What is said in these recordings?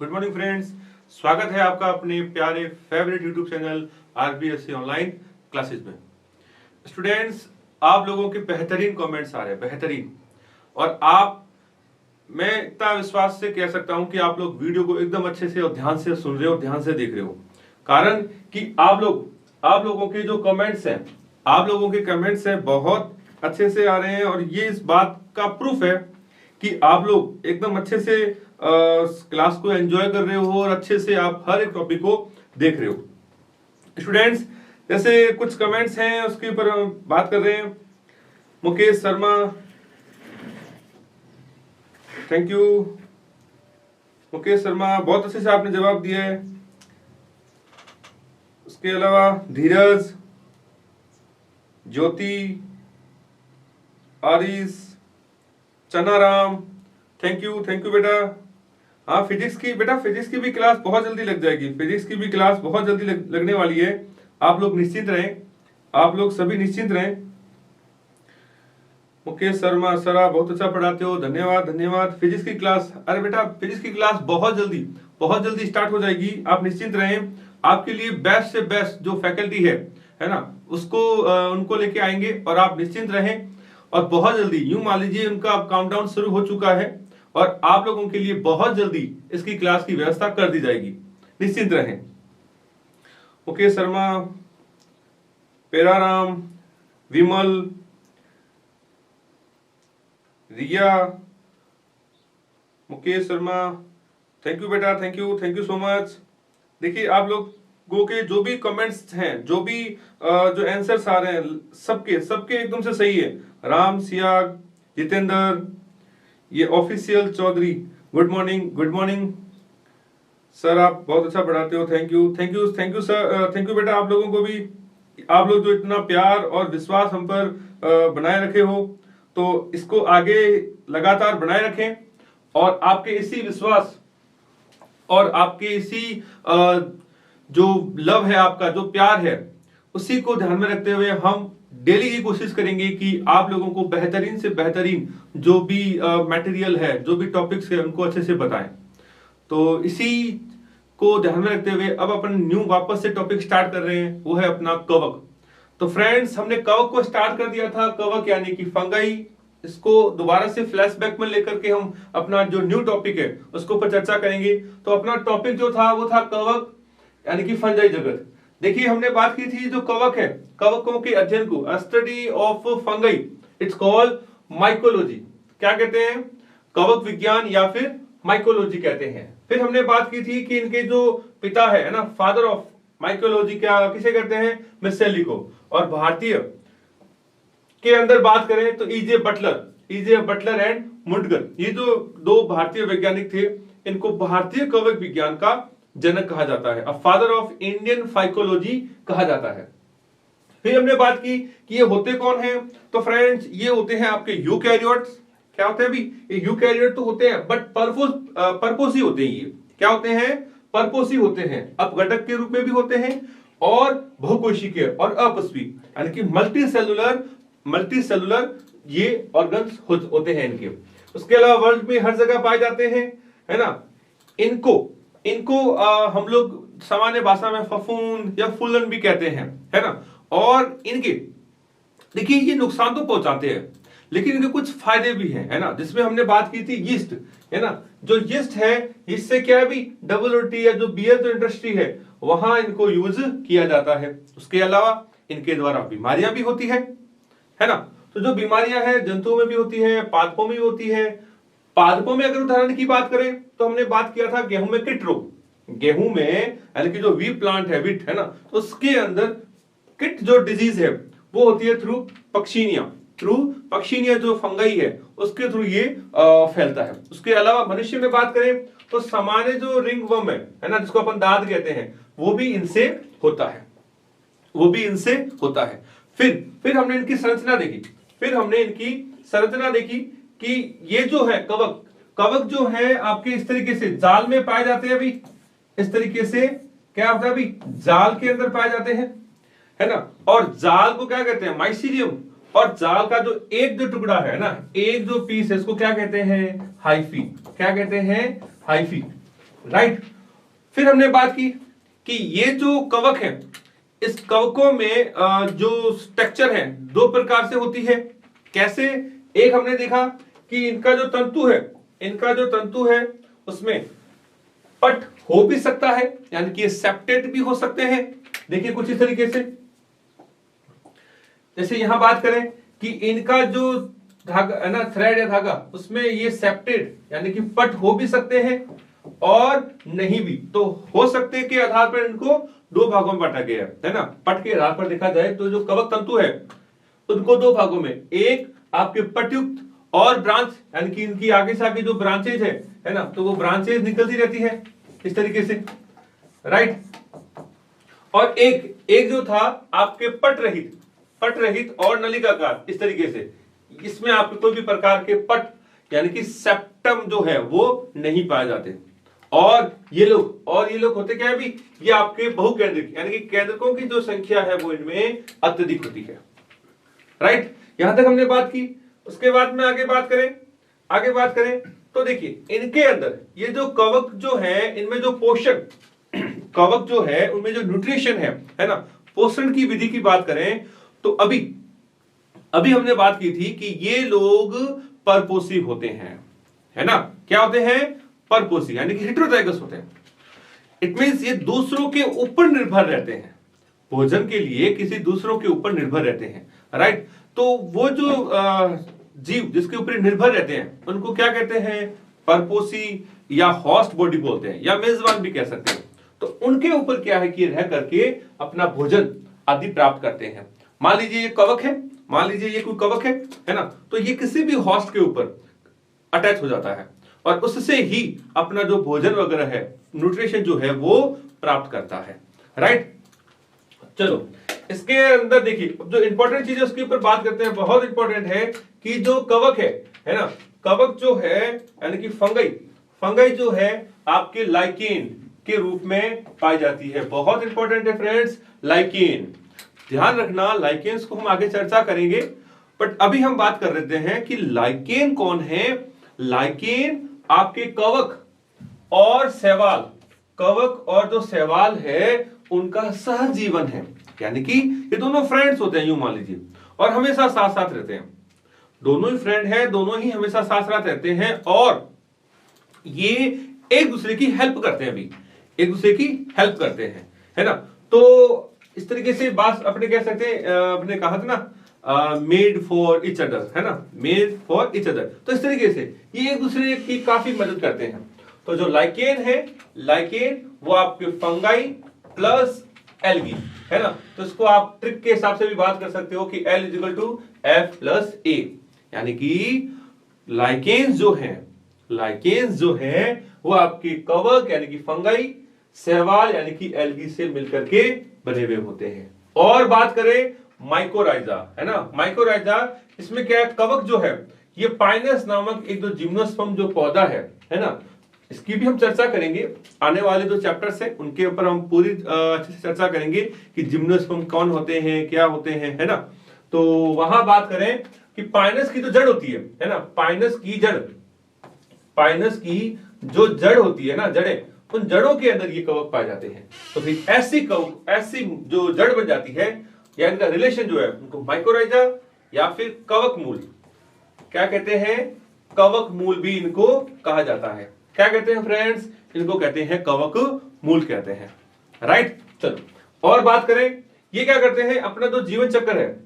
Good morning friends, स्वागत है आपका अपने प्यारे favourite YouTube channel RBSC online classes में। स्टूडेंट्स, आप लोगों के बेहतरीन कमेंट्स आ रहे हैं, बेहतरीन। और मैं इतना विश्वास से कह सकता हूं कि आप लोग वीडियो को एकदम अच्छे से और ध्यान से सुन रहे हो, ध्यान से देख रहे हो। कारण कि आप लोगों के जो कमेंट्स हैं, आप लोगों के कमेंट्स हैं बहुत अच्छे से आ रहे हैं। और ये इस बात का प्रूफ है कि आप लोग एकदम अच्छे से क्लास को एंजॉय कर रहे हो और अच्छे से आप हर एक टॉपिक को देख रहे हो। स्टूडेंट्स, जैसे कुछ कमेंट्स हैं उसके ऊपर बात कर रहे हैं। Mukesh Sharma, thank you. मुकेश शर्मा, बहुत अच्छे से आपने जवाब दिया है। उसके अलावा धीरज, ज्योति, आरिस, चनाराम, थैंक यू बेटा। हाँ, फिजिक्स की भी क्लास बहुत जल्दी लग जाएगी। फिजिक्स की भी क्लास बहुत जल्दी लगने वाली है। आप लोग निश्चिंत रहें, आप लोग सभी निश्चिंत रहें। मुकेश शर्मा, सर आप बहुत अच्छा पढ़ाते हो, धन्यवाद। फिजिक्स की क्लास, अरे बेटा फिजिक्स की क्लास बहुत जल्दी स्टार्ट हो जाएगी। आप निश्चिंत रहें, आपके लिए बेस्ट से बेस्ट जो फैकल्टी है ना, उसको उनको लेके आएंगे और आप निश्चिंत रहें। और बहुत जल्दी, यूं मान लीजिए उनका काउंटडाउन शुरू हो चुका है और आप लोगों के लिए बहुत जल्दी इसकी क्लास की व्यवस्था कर दी जाएगी, निश्चिंत रहें। मुकेश शर्मा, पेराराम, विमल, रिया, मुकेश शर्मा, थैंक यू बेटा, थैंक यू सो मच। देखिए, आप लोगों के जो भी कमेंट्स हैं, जो भी जो आंसर्स आ रहे हैं, सबके एकदम से सही है। राम सियाग, जितेंद्र, ये official Chaudhary, good morning sir, आप बहुत अच्छा पढ़ाते हो, thank you sir, thank you बेटा। आप लोगों को भी, आप लोग जो इतना प्यार और विश्वास हम पर बनाए रखे हो, तो इसको आगे लगातार बनाए रखें। और आपके इसी विश्वास और आपके इसी जो लव है, आपका जो प्यार है, उसी को ध्यान में रखते हुए हम डेली की कोशिश करेंगे कि आप लोगों को बेहतरीन से बेहतरीन जो भी मटेरियल है, जो भी टॉपिक्स है, उनको अच्छे से बताएं। तो इसी को ध्यान में रखते हुए अब अपन न्यू वापस से टॉपिक स्टार्ट कर रहे हैं, वो है अपना कवक। तो फ्रेंड्स, हमने कवक को स्टार्ट कर दिया था। कवक यानी कि फंगाई, इसको दोबारा से फ्लैशबैक में लेकर के हम अपना जो न्यू टॉपिक है उसको पर चर्चा करेंगे। तो अपना टॉपिक जो था वो था कवक यानी कि फंजाई जगत। देखिए, हमने बात की थी जो कवक है, कवकों के अध्ययन को, study of fungi, it's called mycology. क्या कहते हैं? कवक विज्ञान या फिर माइकोलॉजी कहते हैं। फिर हमने बात की थी कि इनके जो पिता है ना, फादर ऑफ माइकोलॉजी, क्या किसे कहते हैं? मिसेली को। और भारतीय के अंदर बात करें तो ईजे बटलर एंड मुंडगर, ये जो दो भारतीय वैज्ञानिक थे, इनको भारतीय कवक विज्ञान का जनक कहा जाता है, फादर ऑफ इंडियन फाइकोलॉजी कहा जाता है। फिर हमने बात की कि ये होते कौन हैं। तो फ्रेंड्स, ये होते हैं आपके यूकैरियोट्स। क्या होते हैं अभी? ये यूकैरियोट तो होते हैं, बट परपोसी होते हैं। ये क्या होते हैं? परपोसी होते हैं। अपघटक के रूप में भी होते हैं और बहुकोशिकीय और अपस्वी यानी कि मल्टी सेलुलर ये ऑर्गन्स होते हैं इनके। उसके अलावा वर्ल्ड में हर जगह पाए जाते हैं, है ना। इनको हम लोग सामान्य भाषा में फफूंद या फूलन भी कहते हैं, है ना। और इनके देखिए, ये नुकसान तो पहुंचाते हैं, लेकिन इनके कुछ फायदे भी हैं, है ना। जिसमें हमने बात की थी यीस्ट, है ना। जो यीस्ट है, इससे क्या है भी, WLT या जो बियर जो इंडस्ट्री है, वहां इनको यूज किया जाता है। उसके अलावा इनके द्वारा बीमारियां भी होती है ना। तो जो बीमारियां हैं, जंतुओं में भी होती है, पादपों में भी होती है। पादपों में अगर उदाहरण की बात करें तो हमने बात किया था गेहूं में किट रोग। गेहूं में यानी कि जो वी प्लांट है, विट, है ना, तो उसके अंदर किट जो डिजीज है वो होती है थ्रू पक्षीनिया जो फंगाई है उसके थ्रू ये फैलता है। उसके अलावा मनुष्य में बात करें तो सामान्य जो रिंगवर्म है ना, जिसको अपन दाद कहते हैं, वो भी इनसे होता है। फिर हमने इनकी संरचना देखी कि ये जो है कवक जो है आपके इस तरीके से जाल में पाए जाते हैं। अभी इस तरीके से क्या होता है, अभी जाल के अंदर पाए जाते हैं, है ना। और जाल को क्या कहते हैं? माइसीलियम। और जाल का जो एक जो टुकड़ा है ना, एक जो पीस है, इसको क्या कहते हैं? हाइफी। क्या कहते हैं? हाइफी। राइट। फिर हमने बात की कि ये जो कवक है, इस कवकों में जो स्ट्रक्चर है दो प्रकार से होती है। कैसे? एक हमने देखा कि इनका जो तंतु है, इनका जो तंतु है उसमें पट हो भी सकता है, यानी कि ये सेप्टेट भी हो सकते हैं। देखिए कुछ इस तरीके से, जैसे यहां बात करें कि इनका जो धागा है ना, थ्रेड या धागा, उसमें ये सेप्टेड यानी कि पट हो भी सकते हैं और नहीं भी। तो हो सकते के आधार पर इनको दो भागों में बांटा गया है ना। पट के आधार पर देखा जाए तो जो कवक तंतु है उनको दो भागों में, एक आपके पटयुक्त और ब्रांच, यानी कि इनकी आगे से आगे जो ब्रांचेज है ना, तो वो ब्रांचेज निकलती रहती है इस तरीके से, राइट। और एक जो था आपके पट रहित और नलिकाकार, इस तरीके से इसमें आपके कोई भी प्रकार के पट यानी कि सेप्टम जो है वो नहीं पाए जाते। और ये लोग होते क्या है भी, ये आपके बहुकेंद्रिक यानी कि केंद्रकों की जो संख्या है वो इनमें अत्यधिक होती है, राइट। यहां तक हमने बात की। उसके बाद में आगे बात करें तो देखिए इनके अंदर ये जो कवक जो है, इनमें जो पोषण कवक जो है उनमें जो न्यूट्रिशन है ना, पोषण की विधि की बात करें तो अभी हमने बात की थी कि ये लोग परपोषी होते हैं, है ना। क्या होते हैं? परपोषी, यानी कि हेटेरोजाइगस होते हैं। इट मींस ये दूसरों के ऊपर निर्भर रहते हैं, भोजन के लिए किसी दूसरों के ऊपर निर्भर रहते हैं, राइट। तो वो जो जीव जिसके ऊपर निर्भर रहते हैं उनको क्या कहते हैं? परपोषी या होस्ट बॉडी बोलते हैं, या मेजबान भी कह सकते हैं। तो उनके ऊपर क्या है कि रह करके अपना भोजन आदि प्राप्त करते हैं। मान लीजिए ये कवक है, मान लीजिए ये कोई कवक है ना, तो ये किसी भी होस्ट के ऊपर अटैच हो जाता है और उससे ही अपना जो भोजन वगैरह है, न्यूट्रिशन जो है वो प्राप्त करता है, राइट। चलो इसके अंदर देखिए जो इंपॉर्टेंट चीज है उसके ऊपर बात करते हैं। बहुत इंपॉर्टेंट है कि जो कवक है ना, कवक जो है यानी कि फंगई जो है आपके लाइकेन के रूप में पाई जाती है। बहुत इंपॉर्टेंट है फ्रेंड्स, लाइकेन। ध्यान रखना, लाइकेन्स को हम आगे चर्चा करेंगे, बट अभी हम बात कर रहे हैं कि लाइकेन कौन है। लाइकेन आपके कवक और शैवाल, कवक और जो शैवाल है उनका सहजीवन है, यानी कि ये दोनों फ्रेंड्स होते हैं यूं मान लीजिए, और हमेशा साथ साथ रहते हैं। दोनों ही फ्रेंड है, दोनों ही हमेशा साथ साथ रहते हैं और ये एक दूसरे की हेल्प करते हैं, भी एक दूसरे की हेल्प करते हैं, है ना। तो इस तरीके से बात अपने कह सकते हैं, अपने कहा था ना मेड फॉर इच अदर, है ना, मेड फॉर इच अदर। तो इस तरीके से ये एक दूसरे की काफी मदद करते हैं। तो जो लाइकेन है, लाइकेन वो आपके फंगाई प्लस एल्गी, है ना। तो इसको आप ट्रिक के हिसाब से भी बात कर सकते हो कि L is equal to F plus A, यानी कि लाइकेन्स जो है वो आपके कवक यानी कि फंगाई, शैवाल यानी कि एल्गी से मिलकर के बने हुए होते हैं। और बात करें माइकोराइजा, है ना, माइकोराइजा, इसमें क्या है, कवक जो है ये पाइनस नामक एक जो जिम्नोस्पर्म जो पौधा है ना, इसकी भी हम चर्चा करेंगे। आने वाले जो चैप्टर्स है उनके ऊपर हम पूरी अच्छे से चर्चा करेंगे कि जिम्नोस्पर्म कौन होते हैं, क्या होते हैं, है ना। तो वहां बात करें कि पाइनस की जो जड़ होती है ना, पाइनस की जो जड़ होती है ना, जड़ें, उन जड़ों के अंदर ये कवक पाए जाते हैं। तो फिर ऐसी जो जड़ बन जाती है या इनका रिलेशन जो है उनको माइकोराइजा या फिर कवक मूल क्या कहते हैं, कवक मूल भी इनको कहा जाता है। क्या कहते हैं फ्रेंड्स? इनको कहते हैं कवक मूल कहते हैं, राइट। चलो और बात करें, ये क्या करते हैं, अपना जो जीवन चक्र है,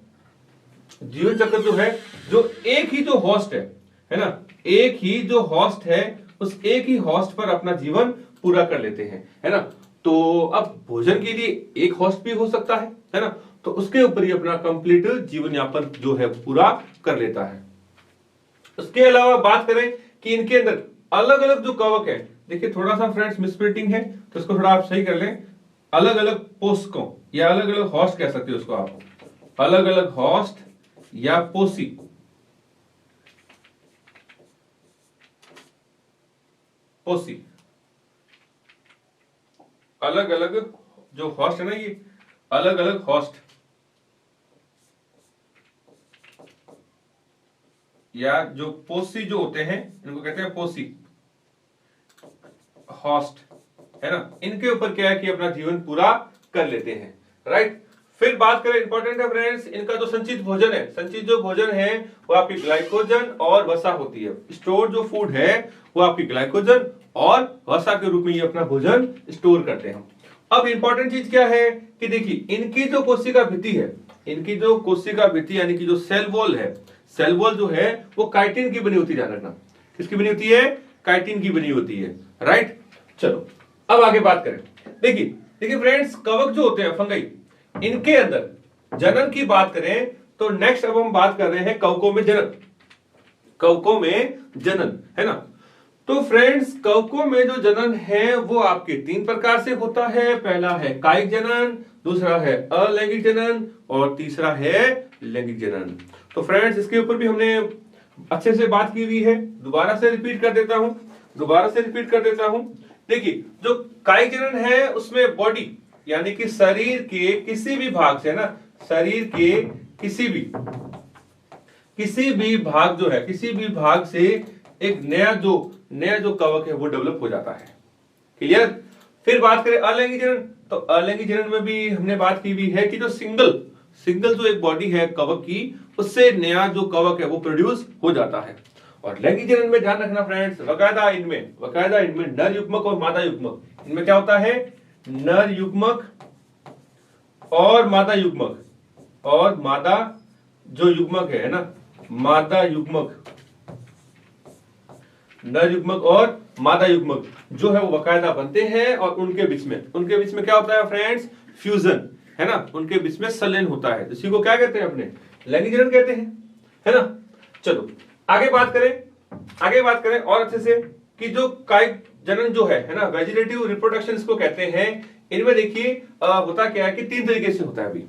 जीवन चक्र जो है, जो एक ही जो होस्ट है ना, एक ही जो होस्ट है उस एक ही होस्ट पर अपना जीवन पूरा कर लेते हैं, है ना। तो अब भोजन के लिए एक होस्ट भी हो सकता है ना, तो उसके ऊपर ही अपना कंप्लीट जीवन यापन जो है पूरा कर लेता है। उसके अलावा बात करें कि इनके अंदर अलग अलग जो कवक है, देखिए थोड़ा सा फ्रेंड्स मिसप्रिंटिंग है तो इसको थोड़ा आप सही कर लें। अलग अलग पोषकों या अलग अलग होस्ट कह सकते हो उसको आप, अलग अलग होस्ट या पोसी, अलग अलग जो होस्ट है ना, ये अलग अलग होस्ट या जो पोसी जो होते हैं इनको कहते हैं पोसी होस्ट, है ना, इनके ऊपर क्या है कि अपना जीवन पूरा कर लेते हैं, राइट। फिर बात करें, इंपॉर्टेंट है फ्रेंड्स, इनका जो संचित भोजन है, संचित जो भोजन है वो आपकी ग्लाइकोजन और वसा होती है। स्टोर जो फूड है वो आपकी ग्लाइकोजन और वसा के रूप में ये अपना भोजन स्टोर करते हैं। अब इंपॉर्टेंट चीज क्या है कि देखिए, इनकी जो कोशिका भित्ति है, इनकी जो कोशिका भित्ति यानी कि जो सेल वॉल है, सेल वॉल जो है वो काइटिन की बनी होती है, ध्यान रखना। किसकी बनी होती है? काइटिन की बनी होती है, राइट। चलो अब आगे बात करें। देखिए देखिए फ्रेंड्स, कवक जो होते हैं फंगाई, इनके अंदर जनन की बात करें तो नेक्स्ट अब हम बात कर रहे हैं कवकों में जनन। कवकों में जनन, है ना। तो फ्रेंड्स, कवकों में जो जनन है वो आपके 3 प्रकार से होता है। पहला है कायिक जनन, दूसरा है अलैंगिक जनन और तीसरा है लैंगिक जनन। तो फ्रेंड्स, इसके ऊपर भी हमने अच्छे से बात की हुई है, दोबारा से रिपीट कर देता हूं। देखिए, जो कायिक जनन है उसमें बॉडी यानी कि शरीर के किसी भी भाग से, है ना, शरीर के किसी भी भाग जो है, किसी भी भाग से एक नया जो कवक है वो डेवलप हो जाता है। क्लियर। फिर बात करें अलैंगिक जनन, तो अलैंगिक जनन में भी हमने बात की हुई है कि जो सिंगल जो एक बॉडी है कवक की, उससे नया जो कवक है वो प्रोड्यूस हो जाता है। और लैंगिक जनन में ध्यान रखना फ्रेंड्स, वकायदा इनमें नर युग्मक और मादा युग्मक, इनमें क्या होता है? नर युग्मक और मादा युग्मक, और मादा जो युग्मक है ना, मादा युग्मक, नर युग्मक और मादा युग्मक जो है वो बकायदा बनते हैं। और उनके बीच में क्या होता है फ्रेंड्स? फ्यूजन, है ना, उनके बीच में संलयन होता है। इसी को क्या कहते हैं? अपने लैंगिक जनन कहते हैं, है ना। चलो आगे बात करें और अच्छे से कि जो कायिक जनन जो है ना, वेजिटेटिव रिप्रोडक्शन इसको कहते हैं। इनमें देखिए होता क्या है कि 3 तरीके से होता है। अभी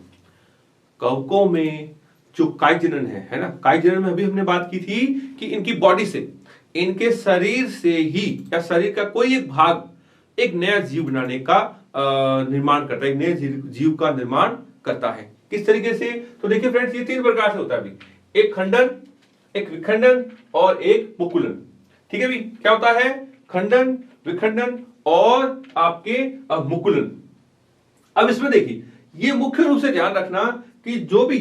कवकों में जो कायिक जनन है ना, कायिक जनन में अभी हमने बात की थी कि इनकी बॉडी से, इनके शरीर से ही या शरीर का कोई एक भाग एक नया जीव बनाने का निर्माण करता है, एक नए जीव का निर्माण करता है। किस तरीके से? तो देखिए फ्रेंड्स, ये 3 प्रकार से होता है। अभी एक खंडन, एक विखंडन और एक मुकुलन। ठीक है भी, क्या होता है? खंडन, विखंडन और आपके मुकुलन। अब इसमें देखिए, ये मुख्य रूप से ध्यान रखना कि जो भी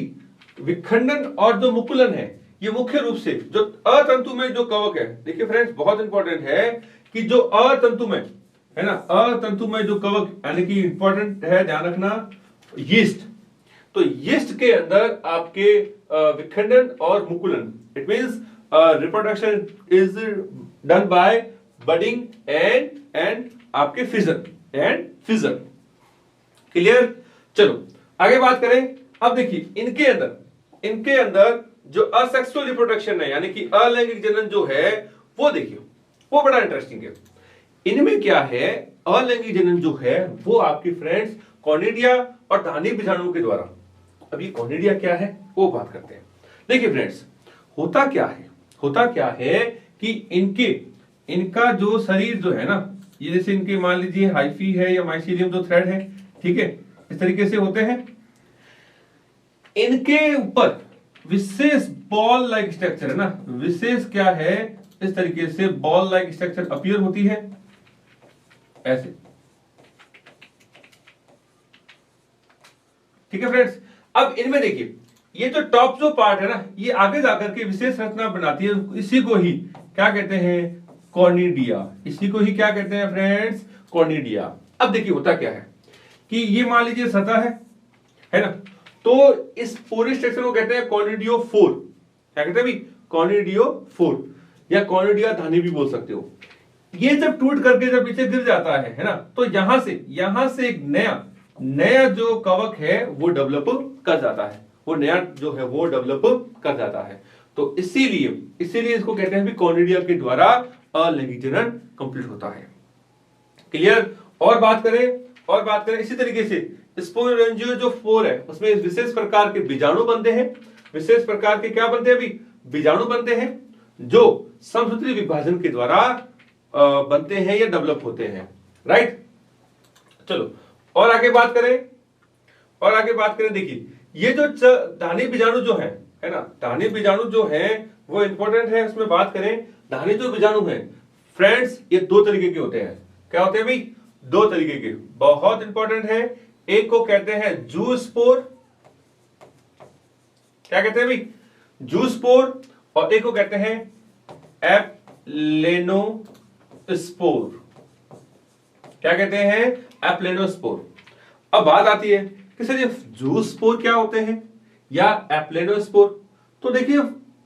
विखंडन और जो मुकुलन है, ये मुख्य रूप से जो अतंतुमय जो कवक है, देखिए फ्रेंड्स बहुत इंपॉर्टेंट है कि जो अतंतुमय है ना, अतंतुमय जो कवक यानी कि इंपॉर्टेंट है, ध्यान रखना, यीस्ट। तो यीस्ट के अंदर आपके विखंडन और मुकुलन, it means reproduction is done by budding and आपके फिजन। क्लियर। चलो आगे बात करें। अब देखिए, इनके अंदर जो असेक्सुअल रिप्रोडक्शन है यानी कि अलैंगिक जनन जो है वो देखिए, वो बड़ा इंटरेस्टिंग है। इनमें क्या है? अलैंगिक जनन जो है वो आपकी फ्रेंड्स कॉनिडिया और धानी बीजाणु के द्वारा। अभी कॉनिडिया क्या है वो बात करते हैं। देखिए फ्रेंड्स, होता क्या है कि इनका जो शरीर जो है ना, ये जैसे इनके मान लीजिए हाइफी है या माइसीलियम जो थ्रेड है, ठीक है, इस तरीके से होते हैं। इनके ऊपर विशेष बॉल लाइक स्ट्रक्चर है ना, विशेष क्या है, इस तरीके से बॉल लाइक स्ट्रक्चर अपीयर होती है ऐसे। ठीक है फ्रेंड्स। अब इनमें देखिए, ये जो टॉप जो पार्ट है ना, ये आगे जाकर के विशेष रचना बनाती है। इसी को ही क्या कहते हैं? कॉर्निडिया। इसी को ही क्या कहते हैं फ्रेंड्स? कॉर्निडिया। अब देखिए होता क्या है कि ये मान लीजिए सतह है ना, तो इस पूरे स्ट्रक्चर को कहते हैं कॉर्निडियोफोर। क्या कहते हैं भी? कॉर्निडियोफोर या कॉर्निडिया धानी भी बोल सकते हो। ये जब टूट करके जब नीचे गिर जाता है ना, तो यहां से एक नया जो कवक है वो डेवलप कर जाता है, वो नया जो है वो डेवलप कर जाता है। तो इसीलिए इसको कहते हैं भी कॉर्निडिया के द्वारा अलैंगिक जनन कंप्लीट होता है। क्लियर। और बात करें इसी तरीके से स्पोरेंजियो जो फोर है उसमें विशेष प्रकार के बीजाणु बनते हैं। विशेष प्रकार के क्या बनते हैं? अभी बीजाणु बनते हैं जो समसूत्री विभाजन के द्वारा बनते हैं या डेवलप होते हैं, राइट। चलो और आगे बात करें। देखिए, ये जो धानी बीजाणु जो है ना, धानी बीजाणु जो है वो इंपॉर्टेंट है। उसमें बात करें, धानी जो बीजाणु है फ्रेंड्स, ये 2 तरीके के होते हैं। क्या होते हैं भाई? दो तरीके के, बहुत इंपॉर्टेंट है। एक को कहते हैं जूस्पोर, क्या कहते हैं भाई, जूस्पोर, और एक को कहते हैं एप्लेनोस्पोर। क्या कहते हैं, एप्लेनोस्पोर। अब बात आती है कि सर ये जूस्पोर क्या होते हैं या एप्लेनोस्पोर। तो देखिए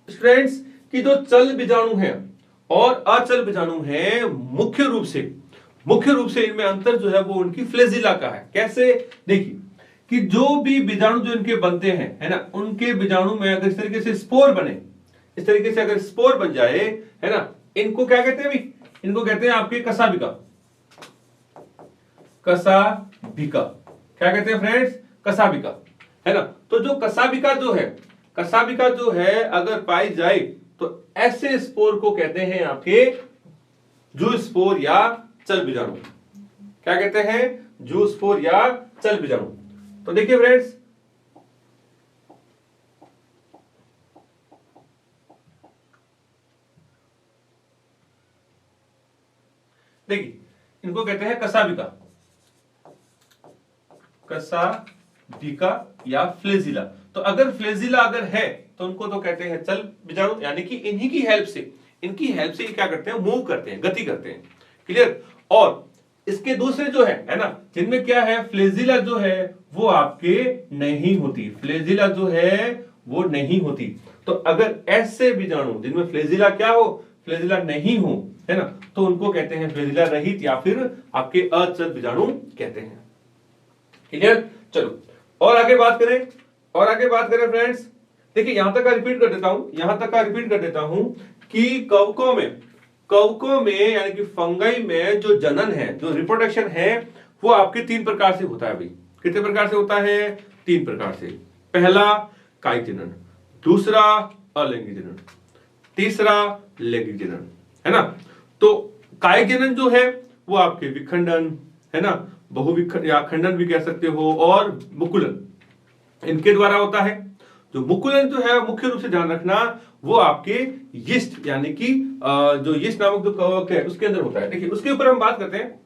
स्टूडेंट्स कि जो चल बीजाणु हैं और अचल बीजाणु हैं, मुख्य रूप से इनमें अंतर जो है वो उनकी फ्लेजिला का है। कैसे, देखिए कि जो भी बीजाणु जो इनके बनते हैं, है ना, उनके बीजाणु में अगर इस तरीके से स्पोर बने, इस तरीके से अगर स्पोर बन जाए, है ना, इनको क्या कहते हैं भाई, इनको कहते हैं आपके कसाबिका। कसाबिका क्या कहते हैं फ्रेंड्स, कसाबिका, है ना। तो जो कसाबिका जो है अगर पाई जाए तो ऐसे स्पोर को कहते हैं आपके जूस्पोर या चल बीजाणु। क्या कहते हैं, जूस्पोर या चल बीजाणु। तो देखिए फ्रेंड्स, देखिए इनको कहते हैं कसाबिका या फ्लेजिला। तो अगर फ्लेजिला अगर है तो उनको तो कहते हैं चल बीजाणु, यानी कि इन्हीं की हेल्प से ये क्या करते हैं, मूव करते हैं, गति करते हैं। क्लियर। और इसके दूसरे जो है ना, जिनमें क्या है, फ्लेजिला जो है वो आपके नहीं होती, फ्लेजिला जो है वो नहीं होती। तो अगर ऐसे बीजाणु जिनमें फ्लेजिला क्या हो, फ्लेजिला नहीं हो, है ना, तो उनको कहते हैं फ्लेजिला रहित या फिर आपके अचल बीजाणु कहते हैं। क्लियर। चलो और आगे बात करें फ्रेंड्स। देखिए यहां तक का रिपीट कर देता हूं कि कवकों में यानी कि फंगाई में जो जनन है, जो रिप्रोडक्शन है, वो आपके 3 प्रकार से होता है भाई। कितने प्रकार से होता है, 3 प्रकार से। पहला कायिक जनन, दूसरा अलैंगिक जनन, तीसरा लैंगिक जनन, है ना। तो कायिक जनन जो है वो आपके विखंडन, है ना, बहुविखंडन या खंडन भी कह सकते हो, और मुकुलन, इनके द्वारा होता है। जो मुकुलन जो है मुख्य रूप से ध्यान रखना, वो आपके यीस्ट यानी कि जो यीस्ट नामक जो कवक है उसके अंदर होता है। देखिए उसके ऊपर हम बात करते हैं।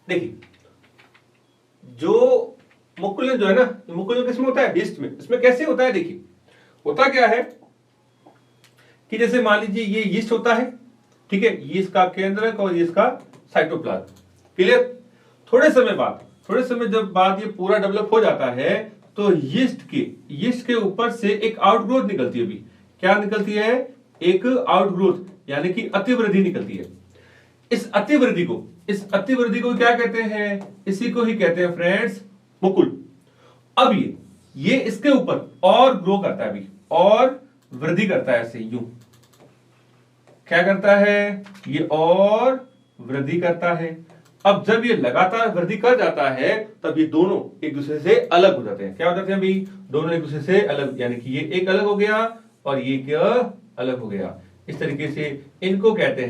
देखिए जो मुकुलन जो है ना, मुकुलन किसमें होता है, यीस्ट में। इसमें कैसे होता है, देखिए होता क्या है कि जैसे मान लीजिए ये यीस्ट होता है, ठीक है, ये इसका केंद्रक और ये इसका साइटोप्लाज्म। क्लियर। थोड़े समय जब बाद ये पूरा डेवलप हो जाता है तो यीस्ट के ऊपर से एक आउटग्रोथ निकलती है। अभी क्या निकलती है, एक आउटग्रोथ यानी कि अतिवृद्धि निकलती है। इस अतिवृद्धि को क्या कहते हैं, इसी को ही कहते हैं फ्रेंड्स मुकुल। अब ये इसके ऊपर और ग्रो करता है, अभी और वृद्धि करता है, ऐसे यूं क्या करता है, ये और वृद्धि करता है। अब जब ये लगातार वृद्धि कर जाता है तब ये दोनों एक दूसरे से अलग हो जाते हैं। क्या हो जाते हैं भाई, दोनों एक दूसरे से अलग, यानी कि ये एक अलग हो गया और ये क्या अलग हो गया। इस तरीके से इनको कहते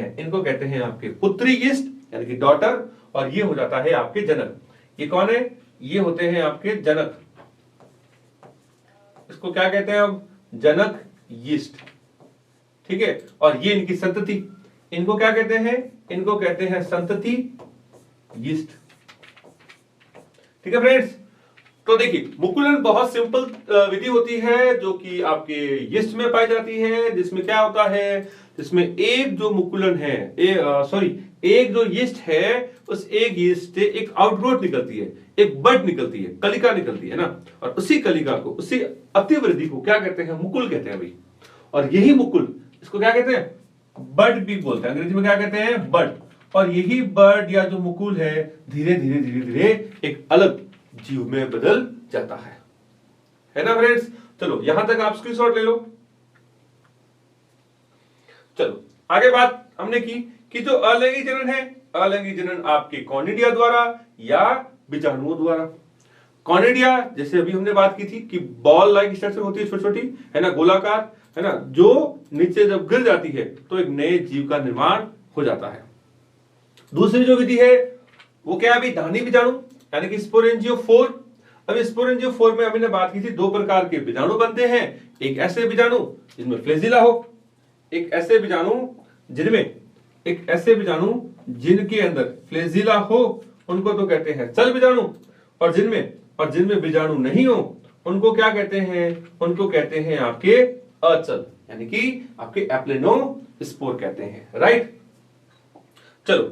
हैं आपके पुत्री यीस्ट यानी कि डॉटर, और ये हो जाता है आपके जनक। ये कौन है, ये होते हैं आपके जनक। इसको क्या कहते हैं अब, जनक यीस्ट। ठीक है। और ये इनकी संतति, इनको क्या कहते हैं, इनको कहते हैं संतति यीस्ट। ठीक है फ्रेंड्स। तो देखिए मुकुलन बहुत सिंपल विधि होती है जो कि आपके यीस्ट में पाई जाती है, जिसमें क्या होता है, जिसमें एक जो मुकुलन है, एक जो यीस्ट है, उस एक यीस्ट से एक आउटग्रोथ निकलती है, एक बड निकलती है, कलिका निकलती है ना, और उसी कलिका को, उसी अतिवृद्धि को क्या कहते हैं, मुकुल कहते हैं भाई। और यही मुकुल, इसको क्या कहते हैं, बड भी बोलते हैं, अंग्रेजी में क्या कहते हैं, बड। और यही बर्ड या जो मुकुल है धीरे धीरे एक अलग जीव में बदल जाता है ना फ्रेंड्स। चलो यहां तक आप स्क्रीनशॉट ले लो। चलो आगे बात हमने की कि जो अलैंगिक जनन है, अलैंगिक जनन आपके कॉनिडिया द्वारा या बीजाणुओं द्वारा। कॉनिडिया जैसे अभी हमने बात की थी कि बॉल लाइक स्ट्रक्चर होती है, छोटी छोटी, है ना, गोलाकार, है ना, जो नीचे जब गिर जाती है तो एक नए जीव का निर्माण हो जाता है। दूसरी जो विधि है वो क्या है अभी, धानी बीजाणु यानी कि स्पोरेंजियोफोर। अब स्पोरेंजियोफोर में हमने बात की थी 2 प्रकार के बीजाणु बनते हैं, एक ऐसे बीजाणु जिनमें फ्लेजिला हो, एक ऐसे बीजाणु जिनके अंदर फ्लेजिला हो, उनको तो कहते हैं चल बीजाणु, और जिनमें बीजाणु नहीं हो उनको क्या कहते हैं, उनको कहते हैं आपके अचल, यानी कि आपके एप्लेनोस्पोर कहते हैं, राइट। चलो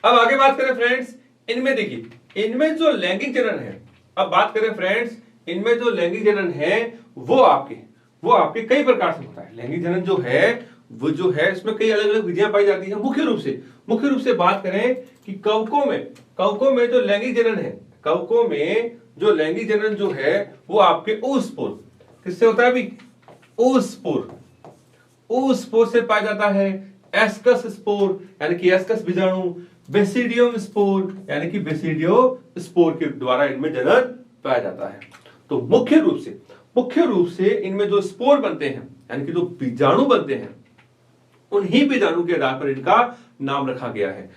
अब आगे बात करें फ्रेंड्स, इनमें देखिए इनमें जो लैंगिक जनन है, अब बात करें फ्रेंड्स इनमें जो लैंगिक जनन है वो आपके कई प्रकार से होता है। लैंगिक जनन जो है वो जो है इसमें कई अलग अलग विधियां पाई जाती हैं। मुख्य रूप से बात करें कि कवकों में जो लैंगिक जनन है, कवकों में जो लैंगिक जनन जो है वो आपके oospore, किससे होता है अभी, oospore से पाया जाता है। एस्कस स्पोर यानी कि एस्कस बीजाणु, बेसिडियम स्पोर यानी कि बेसिडियो स्पोर के द्वारा इनमें जनन पाया जाता है। तो मुख्य रूप से इनमें जो स्पोर बनते हैं यानी कि जो बीजाणु बनते हैं, उन्हीं बीजाणु के आधार पर इनका नाम रखा गया है,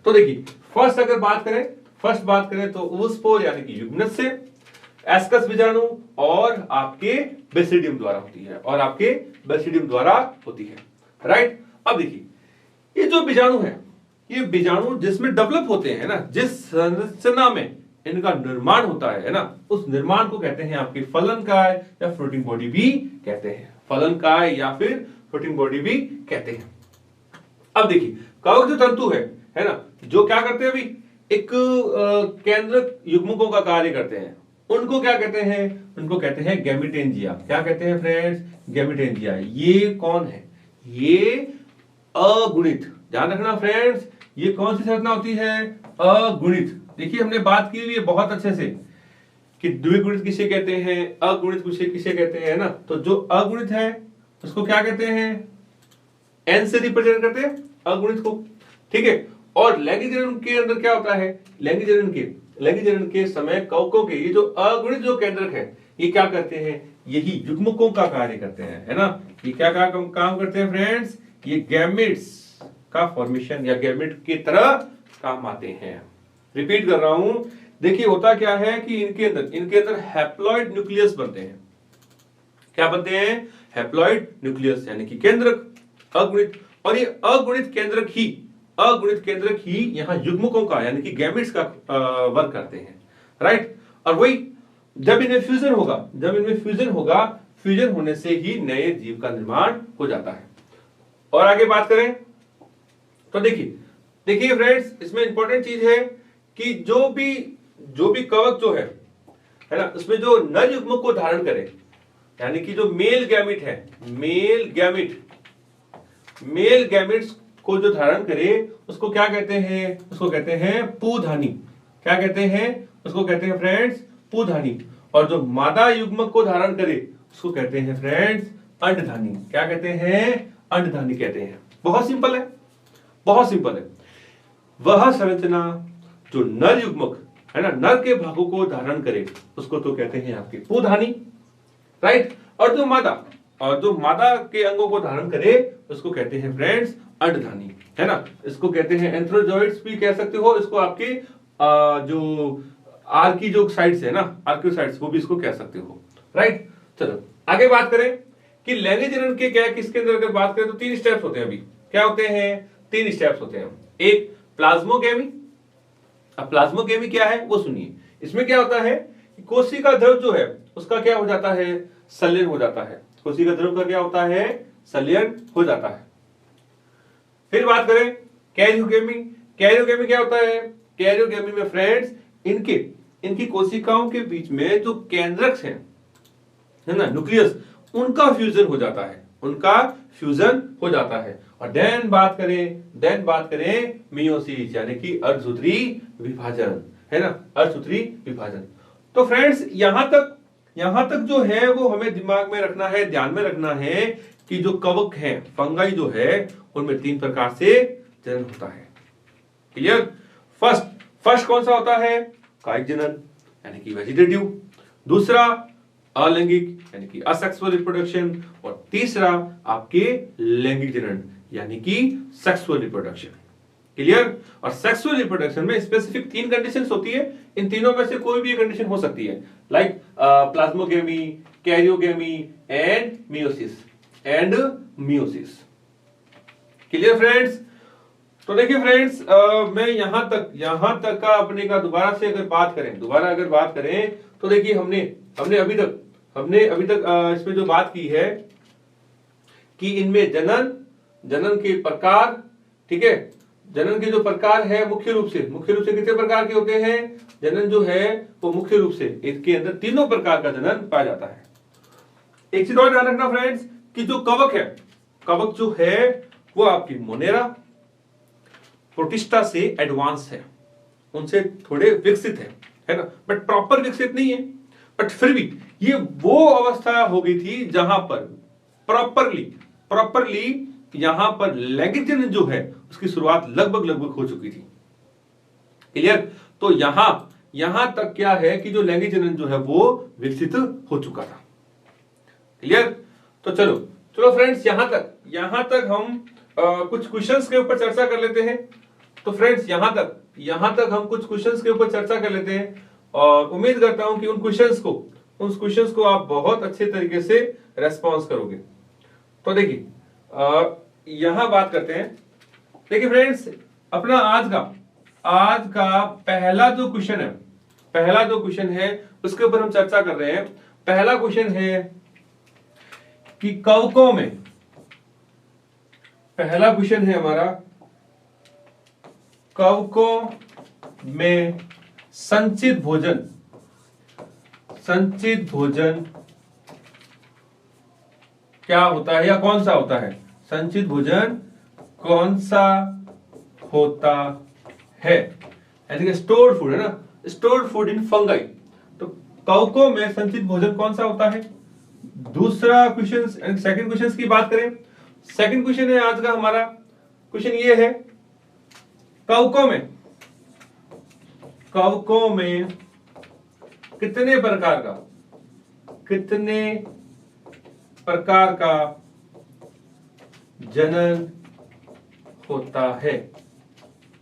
तो देखिए फर्स्ट बात करें तो oospore यानी कि युग्मनज से, एस्कस बीजाणु और आपके बेसिडियम द्वारा होती है, राइट। अब देखिए ये जो बीजाणु है, ये बीजाणु जिसमें डेवलप होते हैं ना, जिस संरचना में इनका निर्माण होता है ना, उस निर्माण को कहते हैं आपके फलनकाय या फ्लोटिंग बॉडी भी कहते हैं, अब देखिए कवक जो तंतु है ना, जो क्या करते हैं अभी एक केंद्रक युग्मकों का कार्य करते हैं, उनको क्या कहते हैं गैमेटेंजिया। क्या कहते हैं फ्रेंड्स, गैमेटेंजिया। ये कौन है, ये अगुणित, ध्यान रखना फ्रेंड्स, ये कौन सी संरचना होती है, अगुणित। देखिए हमने बात की हुई है बहुत अच्छे से कि द्विगुणित किसे कहते हैं, अगुणित किसे कहते हैं ना, तो जो अगुणित है उसको क्या कहते हैं, एन से रिप्रेजेंट करते हैं अगुणित को, ठीक है। और लैंगिक जनन के अंदर क्या होता है, लैंगिक जनन के समय कवकों के ये जो अगुणित जो केंद्रक है, ये क्या करते हैं, यही युग्मकों का कार्य करते हैं, है ना। ये क्या काम करते हैं फ्रेंड्स, ये गैमेट्स का फॉर्मेशन या गैमेट की तरह काम आते हैं। रिपीट कर रहा हूं, देखिए होता क्या है कि इनके अंदर हैप्लॉइड न्यूक्लियस बनते हैं। क्या बनते हैं, हैप्लॉइड न्यूक्लियस यानी कि केंद्रक अगुणित, और ये अगुणित केंद्रक ही यहां युग्मकों का यानी कि गैमेट्स का वर्क करते हैं, राइट। और वही जब इनमें फ्यूजन होगा, फ्यूजन होने से ही नए जीव का निर्माण हो जाता है। और आगे बात करें तो देखिए फ्रेंड्स, इसमें इंपॉर्टेंट चीज है कि जो भी कवक जो है ना, उसमें जो नर युग्मक को धारण करे, यानी कि जो मेल गैमेट्स को जो धारण करे उसको क्या कहते हैं, उसको कहते हैं पूधानी। क्या कहते हैं, उसको कहते हैं फ्रेंड्स पूधानी। और जो मादा युग्मक को धारण करे उसको कहते हैं फ्रेंड्स अंडधानी। क्या कहते हैं, अंडधानी कहते हैं। बहुत सिंपल है। वह संरचना जो नर युग्मक है ना, नर के भागों को धारण करे उसको तो कहते हैं आपके पूधानी, राइट। और जो मादा के अंगों को धारण करे उसको कहते हैं फ्रेंड्स अंडधानी, है ना। इसको कहते हैं एंथ्रोजॉइड्स भी कह सकते हो, इसको आपके जो आर्की जो साइड्स है ना, आर्कियोसाइड्स, वो भी इसको कह सकते हो, राइट। चलो आगे बात करें कि लैंगिक जनन के क्या, किसके अंदर अगर बात करें तो 3 स्टेप्स होते हैं। अभी क्या होते हैं, 3 स्टेप्स होते हैं। एक प्लाज्मोगेमी। अब प्लाज्मोगेमी क्या है वो सुनिए। इसमें क्या होता है कि कोशिका द्रव जो है उसका क्या हो जाता है, संलयन हो जाता है। कोशिका द्रव का क्या होता है, संलयन हो जाता है। फिर बात करें कैरियोगेमी। कैरियोगेमी क्या होता है, कैरियोगेमी में फ्रेंड्स इनकी कोशिकाओं के बीच में जो केंद्रक है ना, न्यूक्लियस, उनका फ्यूजन हो जाता है। और देन बात करें मियोसिस यानी कि अर्धसूत्री विभाजन, है ना, अर्धसूत्री विभाजन। तो फ्रेंड्स यहां तक जो है वो हमें दिमाग में रखना है, ध्यान में रखना है कि जो कवक है, फंगाई जो है, उनमें 3 प्रकार से जनन होता है। क्लियर। फर्स्ट कौन सा होता है, कायिक जनन यानी कि वेजिटेटिव। दूसरा अलैंगिक यानी कि असेक्सुअल रिप्रोडक्शन। और तीसरा आपके लैंगिक जनन यानी कि सेक्सुअल रिप्रोडक्शन। क्लियर। और सेक्सुअल रिप्रोडक्शन में स्पेसिफिक 3 कंडीशंस होती है। इन तीनों में से कोई भी एक कंडीशन हो सकती है, like plasmogamy, karyogamy and meiosis. Clear friends. तो देखिए फ्रेंड्स, मैं यहां तक का अपने का दोबारा से अगर बात करें तो देखिए हमने अभी तक इसमें जो बात की है कि इनमें जनन के प्रकार, ठीक है, जनन के जो प्रकार है मुख्य रूप से कितने प्रकार के होते हैं? जनन जो है वो मुख्य रूप से इसके अंदर तीनों प्रकार का जनन पाया जाता है। एक चीज और ध्यान रखना फ्रेंड्स कि जो कवक जो है वो आपकी मोनेरा, प्रोटिस्टा से एडवांस है, उनसे थोड़े विकसित है ना, बट प्रॉपर विकसित नहीं है। बट फिर भी ये वो अवस्था हो गई थी जहां पर प्रॉपरली यहां पर लैंगिक जनन जो है उसकी शुरुआत लगभग हो चुकी थी। क्लियर? तो यहां तक क्या है कि जो लैंगिक जनन जो है वो विकसित हो चुका था। क्लियर? तो चलो फ्रेंड्स, यहां तक हम कुछ क्वेश्चंस के ऊपर चर्चा कर लेते हैं। तो फ्रेंड्स यहां तक हम कुछ क्वेश्चंस के ऊपर चर्चा कर लेते हैं और उम्मीद करता हूं कि उन क्वेश्चंस को आप बहुत अच्छे तरीके से रेस्पॉन्स करोगे। तो देखिए यहां बात करते हैं। देखिए फ्रेंड्स, अपना आज का पहला जो क्वेश्चन है उसके ऊपर हम चर्चा कर रहे हैं। पहला क्वेश्चन है कि कवकों में, पहला क्वेश्चन है हमारा, कवकों में संचित भोजन क्या होता है या कौन सा होता है? संचित भोजन कौन सा होता है? यानी कि स्टोर्ड फूड है ना, स्टोर्ड फूड इन फंगाई। तो कवकों में संचित भोजन कौन सा होता है? दूसरा क्वेश्चन, सेकंड क्वेश्चन की बात करें। सेकंड क्वेश्चन है आज का हमारा, क्वेश्चन ये है, कवकों में कितने प्रकार का जनन होता है?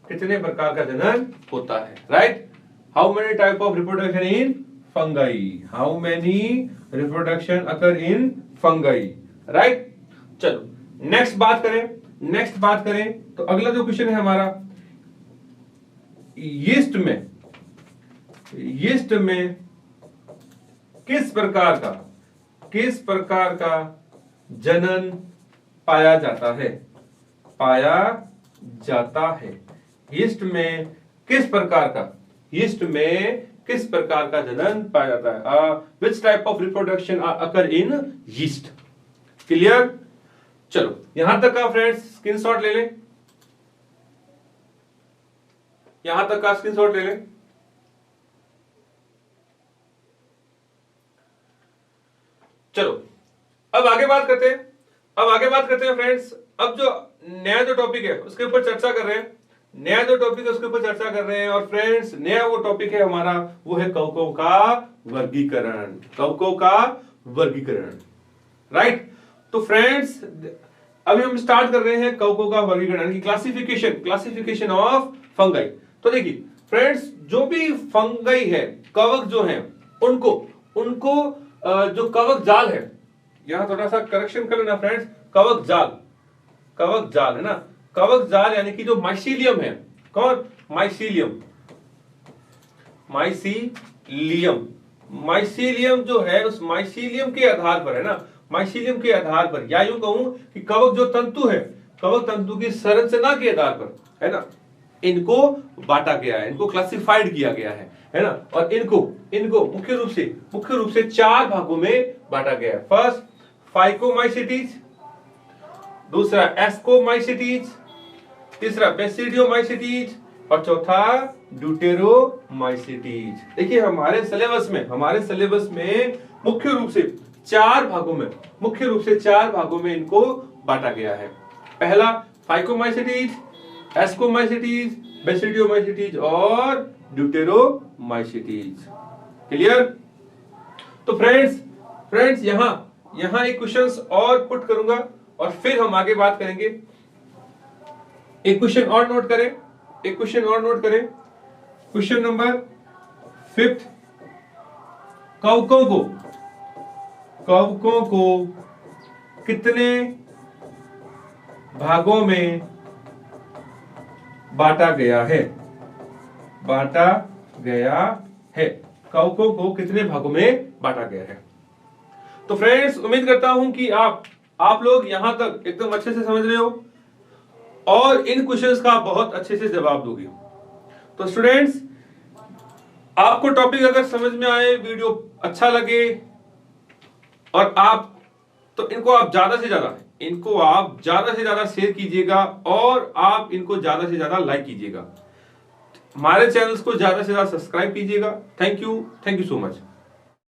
कितने प्रकार का जनन होता है? Right? How many type of reproduction in fungi? How many reproduction occur in fungi? Right? चलो नेक्स्ट बात करें तो अगला जो क्वेश्चन है हमारा, यीस्ट में किस प्रकार का जनन पाया जाता है? यीस्ट में किस प्रकार का जनन पाया जाता है? Which type of reproduction occur in yeast? Clear? चलो यहां तक का फ्रेंड्स स्क्रीनशॉट ले लें। चलो अब आगे बात करते हैं फ्रेंड्स। अब जो नया जो टॉपिक है उसके ऊपर चर्चा कर रहे हैं। और फ्रेंड्स नया वो टॉपिक है हमारा, वो है कवकों का वर्गीकरण। राइट? तो फ्रेंड्स अभी हम स्टार्ट कर रहे हैं कवकों का वर्गीकरण, क्लासिफिकेशन ऑफ फंगाई। तो देखिए फ्रेंड्स, जो भी फंगाई है, कवक जो है, उनको जो कवक जाल है, यहां थोड़ा सा करेक्शन कर लेना फ्रेंड्स, कवक जाल है ना, कवक जाल यानी कि जो माइसीलियम है, कौन? माइसीलियम जो है, उस माइसीलियम के आधार पर है ना, या यूं कहूं कि कवक जो तंतु है, कवक तंतु की संरचना के आधार पर है ना, इनको बांटा गया है, इनको क्लासिफाइड किया गया है ना। और इनको मुख्य रूप से 4 भागों में बांटा गया है। फर्स्ट फाइकोमाइसीटीज, दूसरा एस्कोमाइसीटीज, तीसरा बेसिडियोमाइसीटीज और चौथा ड्यूटेरोमाइसीटीज। देखिए हमारे सिलेबस में मुख्य रूप से 4 भागों में इनको बांटा गया है। पहला फाइकोमाइसीटीज, एस्कोमाइसीटीज, बेसिडियोमाइसीटीज और ड्यूटेरोमाइसीटीज। क्लियर? तो फ्रेंड्स यहां एक क्वेश्चंस और पुट करूंगा और फिर हम आगे बात करेंगे। एक क्वेश्चन और नोट करें। क्वेश्चन नंबर 5, कवकों को कितने भागों में बांटा गया है, बांटा गया है, कौकों को कितने भागों में बांटा गया है। तो फ्रेंड्स, उम्मीद करता हूं कि आप लोग यहां तक एकदम अच्छे से समझ रहे हो और इन क्वेश्चंस का बहुत अच्छे से जवाब दोगे। तो स्टूडेंट्स, आपको टॉपिक अगर समझ में आए, वीडियो अच्छा लगे और तो इनको आप ज्यादा से ज्यादा शेयर कीजिएगा और आप इनको ज्यादा से ज्यादा लाइक कीजिएगा। हमारे चैनल्स को ज्यादा से ज्यादा सब्सक्राइब कीजिएगा। Thank you so much.